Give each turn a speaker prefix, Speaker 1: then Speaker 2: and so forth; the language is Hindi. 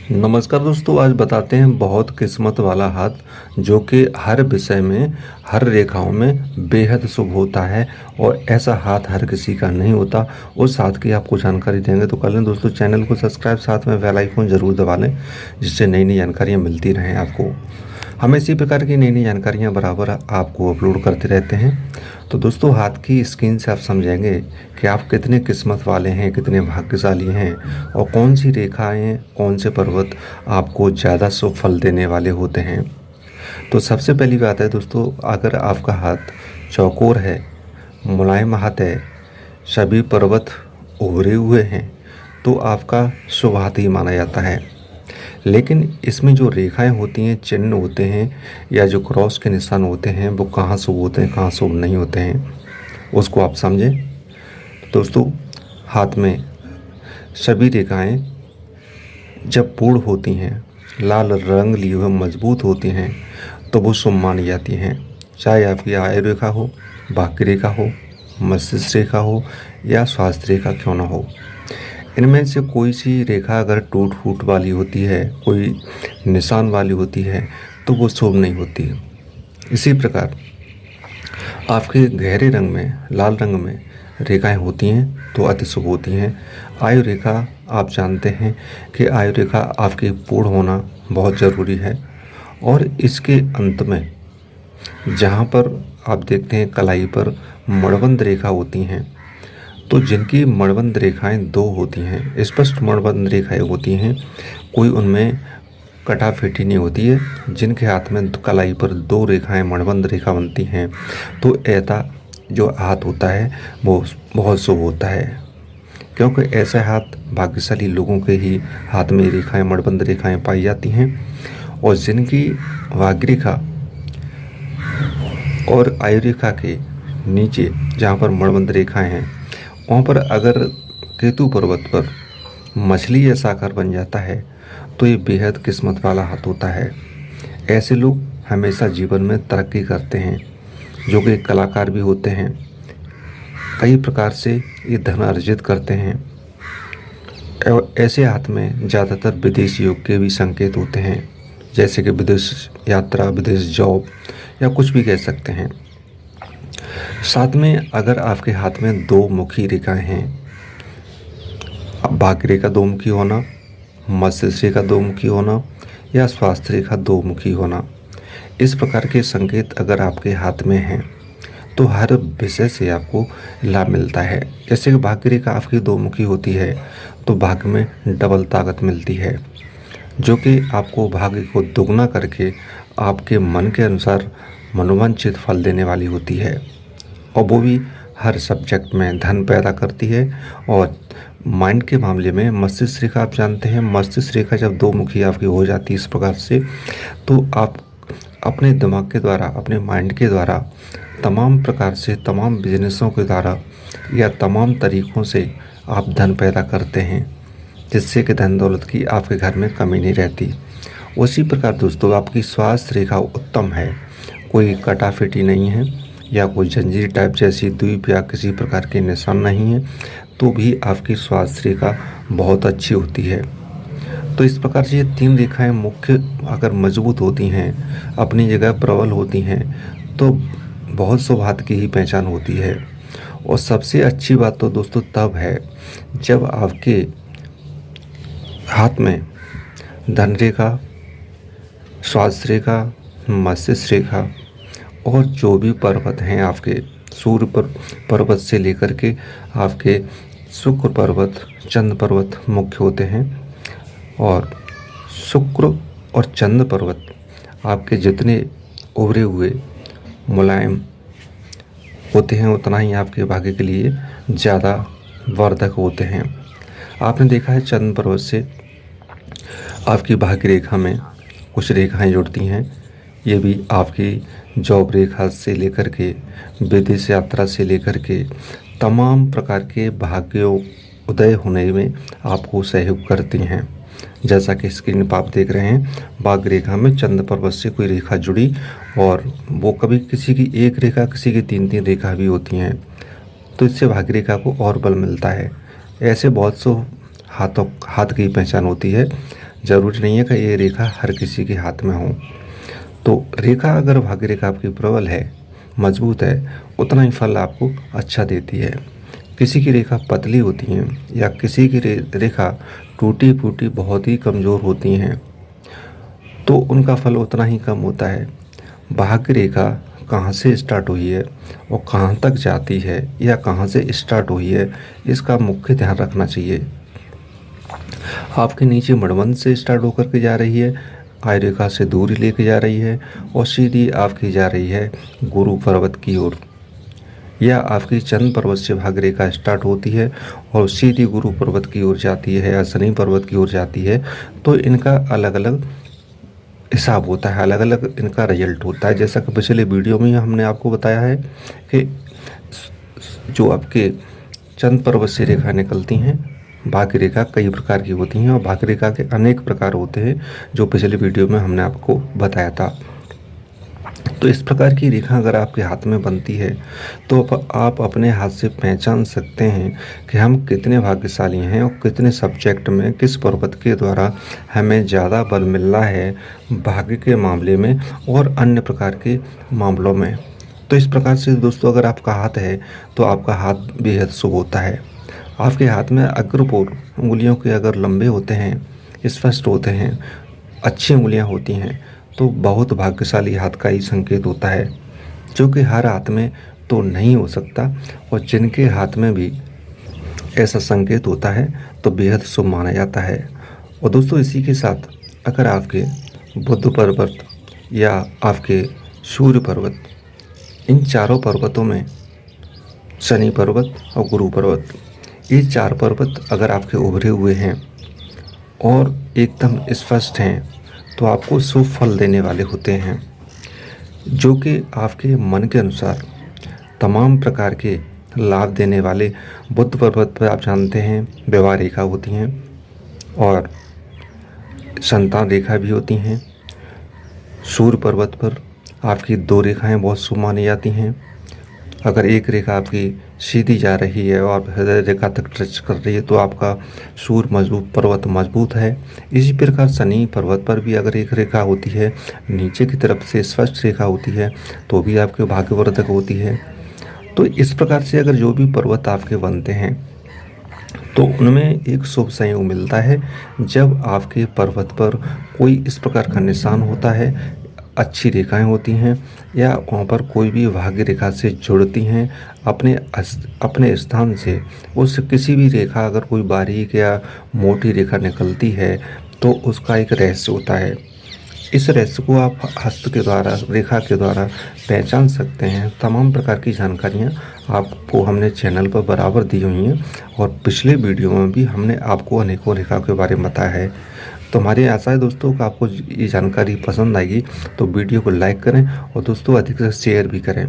Speaker 1: नमस्कार दोस्तों, आज बताते हैं बहुत किस्मत वाला हाथ जो कि हर विषय में, हर रेखाओं में बेहद शुभ होता है। और ऐसा हाथ हर किसी का नहीं होता। उस हाथ की आपको जानकारी देंगे, तो कर लें दोस्तों चैनल को सब्सक्राइब, साथ में बेल आइकन जरूर दबा लें, जिससे नई नई जानकारियाँ मिलती रहें आपको। हम इसी प्रकार की नई नई जानकारियाँ बराबर आपको अपलोड करते रहते हैं। तो दोस्तों, हाथ की स्क्रीन से आप समझेंगे कि आप कितने किस्मत वाले हैं, कितने भाग्यशाली हैं, और कौन सी रेखाएं, कौन से पर्वत आपको ज़्यादा शुभ फल देने वाले होते हैं। तो सबसे पहली बात है दोस्तों, अगर आपका हाथ चौकोर है, मुलायम हाथ है, सभी पर्वत उभरे हुए हैं, तो आपका शुभ हाथ ही माना जाता है। लेकिन इसमें जो रेखाएं होती हैं, चिन्ह होते हैं, या जो क्रॉस के निशान होते हैं, वो कहाँ शुभ होते हैं, कहाँ शुभ नहीं होते हैं, उसको आप समझें। दोस्तों, हाथ में सभी रेखाएं जब पूर्ण होती हैं, लाल रंग लिए हुए मजबूत होती हैं, तो वो शुभ मानी जाती हैं। चाहे आपकी आयु रेखा हो, भाग्य रेखा हो, मस्तिष्क रेखा हो, या स्वास्थ्य रेखा क्यों ना हो, इनमें से कोई सी रेखा अगर टूट फूट वाली होती है, कोई निशान वाली होती है, तो वो शुभ नहीं होती। इसी प्रकार आपके गहरे रंग में, लाल रंग में रेखाएं होती हैं तो अति शुभ होती हैं। आयु रेखा, आप जानते हैं कि आयु रेखा आपकी पूर्ण होना बहुत ज़रूरी है। और इसके अंत में जहाँ पर आप देखते हैं कलाई पर मणबंध रेखा होती हैं, तो जिनकी मणबंध रेखाएं दो होती हैं, स्पष्ट मणबंध रेखाएं होती हैं, कोई उनमें कटाफेटी नहीं होती है, जिनके हाथ में कलाई पर दो रेखाएं मणबंध रेखा बनती हैं, तो ऐसा जो हाथ होता है वो बहुत शुभ होता है। क्योंकि ऐसे हाथ भाग्यशाली लोगों के ही हाथ में रेखाएं, मणबंध रेखाएं पाई जाती हैं। और जिनकी भाग्य रेखा और आयु रेखा के नीचे जहाँ पर मणबंध रेखाएं हैं, वहाँ पर अगर केतु पर्वत पर मछली या साकर बन जाता है, तो ये बेहद किस्मत वाला हाथ होता है। ऐसे लोग हमेशा जीवन में तरक्की करते हैं, जो कि कलाकार भी होते हैं, कई प्रकार से ये धन अर्जित करते हैं। और ऐसे हाथ में ज़्यादातर विदेश योग के भी संकेत होते हैं, जैसे कि विदेश यात्रा, विदेश जॉब, या कुछ भी कह सकते हैं। साथ में अगर आपके हाथ में दो मुखी रेखाएं हैं, भाग्य रेखा दो मुखी होना, मस्तिष्क रेखा दो मुखी होना, या स्वास्थ्य रेखा दो मुखी होना, इस प्रकार के संकेत अगर आपके हाथ में हैं, तो हर विषय से आपको लाभ मिलता है। जैसे कि भाग्य रेखा आपकी दो मुखी होती है, तो भाग्य में डबल ताकत मिलती है, जो कि आपको भाग्य को दोगुना करके आपके मन के अनुसार मनोवांछित फल देने वाली होती है। और वो भी हर सब्जेक्ट में धन पैदा करती है। और माइंड के मामले में मस्तिष्क रेखा, आप जानते हैं मस्तिष्क रेखा जब दो मुखी आपकी हो जाती है इस प्रकार से, तो आप अपने दिमाग के द्वारा, अपने माइंड के द्वारा तमाम प्रकार से, तमाम बिजनेसों के द्वारा या तमाम तरीक़ों से आप धन पैदा करते हैं, जिससे कि धन दौलत की आपके घर में कमी नहीं रहती। उसी प्रकार दोस्तों, आपकी स्वास्थ्य रेखा उत्तम है, कोई कटाफिटी नहीं है, या कोई जंजीर टाइप जैसी द्वीप या किसी प्रकार के निशान नहीं है, तो भी आपकी स्वास्थ्य रेखा बहुत अच्छी होती है। तो इस प्रकार से ये तीन रेखाएं मुख्य अगर मजबूत होती हैं, अपनी जगह प्रबल होती हैं, तो बहुत सौभाग्य की ही पहचान होती है। और सबसे अच्छी बात तो दोस्तों तब है जब आपके हाथ में धन रेखा, स्वास्थ्य रेखा, मस्तिष्क रेखा, और जो भी पर्वत हैं आपके, सूर्य पर्वत से लेकर के आपके शुक्र पर्वत, चंद्र पर्वत मुख्य होते हैं। और शुक्र और चंद्र पर्वत आपके जितने उभरे हुए मुलायम होते हैं, उतना ही आपके भाग्य के लिए ज़्यादा वर्धक होते हैं। आपने देखा है चंद्र पर्वत से आपकी भाग्य रेखा में कुछ रेखाएं जुड़ती हैं। ये भी आपकी जॉब रेखा से लेकर के, विदेश यात्रा से लेकर के, तमाम प्रकार के भाग्यों उदय होने में आपको सहयोग करती हैं। जैसा कि स्क्रीन पर आप देख रहे हैं, भाग्य रेखा में चंद्र पर्वत से कोई रेखा जुड़ी, और वो कभी किसी की एक रेखा, किसी की तीन तीन रेखा भी होती हैं, तो इससे भाग्य रेखा को और बल मिलता है। ऐसे बहुत सो हाथ की पहचान होती है, ज़रूरी नहीं है कि ये रेखा हर किसी के हाथ में हो। तो रेखा अगर भाग्य रेखा आपकी प्रबल है, मजबूत है, उतना ही फल आपको अच्छा देती है। किसी की रेखा पतली होती है या किसी की रेखा टूटी फूटी बहुत ही कमज़ोर होती हैं, तो उनका फल उतना ही कम होता है। भाग्य रेखा कहाँ से स्टार्ट हुई है और कहाँ तक जाती है या कहाँ से स्टार्ट हुई है, इसका मुख्य ध्यान रखना चाहिए। आपके नीचे मड़बंध से स्टार्ट होकर के जा रही है, आय रेखा से दूरी लेके जा रही है और सीधी आपकी जा रही है गुरु पर्वत की ओर, या आपकी चंद्र पर्वत से भाग्य रेखा स्टार्ट होती है और सीधी गुरु पर्वत की ओर जाती है या शनि पर्वत की ओर जाती है। तो इनका अलग अलग हिसाब होता है, अलग अलग इनका रिजल्ट होता है। जैसा कि पिछले वीडियो में हमने आपको बताया है कि जो आपके चंद्र पर्वत से रेखा निकलती हैं, भाग्य रेखा कई प्रकार की होती हैं और भाग्य रेखा के अनेक प्रकार होते हैं, जो पिछले वीडियो में हमने आपको बताया था। तो इस प्रकार की रेखा अगर आपके हाथ में बनती है तो आप अपने हाथ से पहचान सकते हैं कि हम कितने भाग्यशाली हैं और कितने सब्जेक्ट में किस पर्वत के द्वारा हमें ज़्यादा बल मिल रहा है भाग्य के मामले में और अन्य प्रकार के मामलों में। तो इस प्रकार से दोस्तों, अगर आपका हाथ है तो आपका हाथ बेहद शुभ होता है। आपके हाथ में अग्रपोर उंगलियों के अगर लंबे होते हैं, स्पष्ट होते हैं, अच्छी उंगलियां होती हैं, तो बहुत भाग्यशाली हाथ का ही संकेत होता है, जो कि हर हाथ में तो नहीं हो सकता। और जिनके हाथ में भी ऐसा संकेत होता है तो बेहद शुभ माना जाता है। और दोस्तों, इसी के साथ अगर आपके बुध पर्वत या आपके सूर्य पर्वत, इन चारों पर्वतों में शनि पर्वत और गुरु पर्वत, ये 4 पर्वत अगर आपके उभरे हुए हैं और एकदम स्पष्ट हैं, तो आपको शुभ फल देने वाले होते हैं, जो कि आपके मन के अनुसार तमाम प्रकार के लाभ देने वाले। बुध पर्वत पर आप जानते हैं विवाह रेखा होती हैं और संतान रेखा भी होती हैं। सूर्य पर्वत पर आपकी 2 रेखाएं बहुत शुभ मानी जाती हैं। अगर एक रेखा आपकी सीधी जा रही है और हृदय रेखा तक टच कर रही है तो आपका सूर्य मजबूत पर्वत मजबूत है। इसी प्रकार शनि पर्वत पर भी अगर एक रेखा होती है, नीचे की तरफ से स्पष्ट रेखा होती है, तो भी आपके भाग्यवर्धक होती है। तो इस प्रकार से अगर जो भी पर्वत आपके बनते हैं तो उनमें एक शुभ संयोग मिलता है। जब आपके पर्वत पर कोई इस प्रकार का निशान होता है, अच्छी रेखाएं होती हैं, या वहाँ पर कोई भी भाग्य रेखा से जुड़ती हैं अपने स्थान से, उस किसी भी रेखा अगर कोई बारीक या मोटी रेखा निकलती है तो उसका एक रहस्य होता है। इस रहस्य को आप हस्त के द्वारा, रेखा के द्वारा पहचान सकते हैं। तमाम प्रकार की जानकारियाँ आपको हमने चैनल पर बराबर दी हुई हैं और पिछले वीडियो में भी हमने आपको अनेकों रेखा के बारे में बताया है। तो हमारी आशा है दोस्तों कि आपको ये जानकारी पसंद आएगी, तो वीडियो को लाइक करें और दोस्तों अधिक से शेयर भी करें।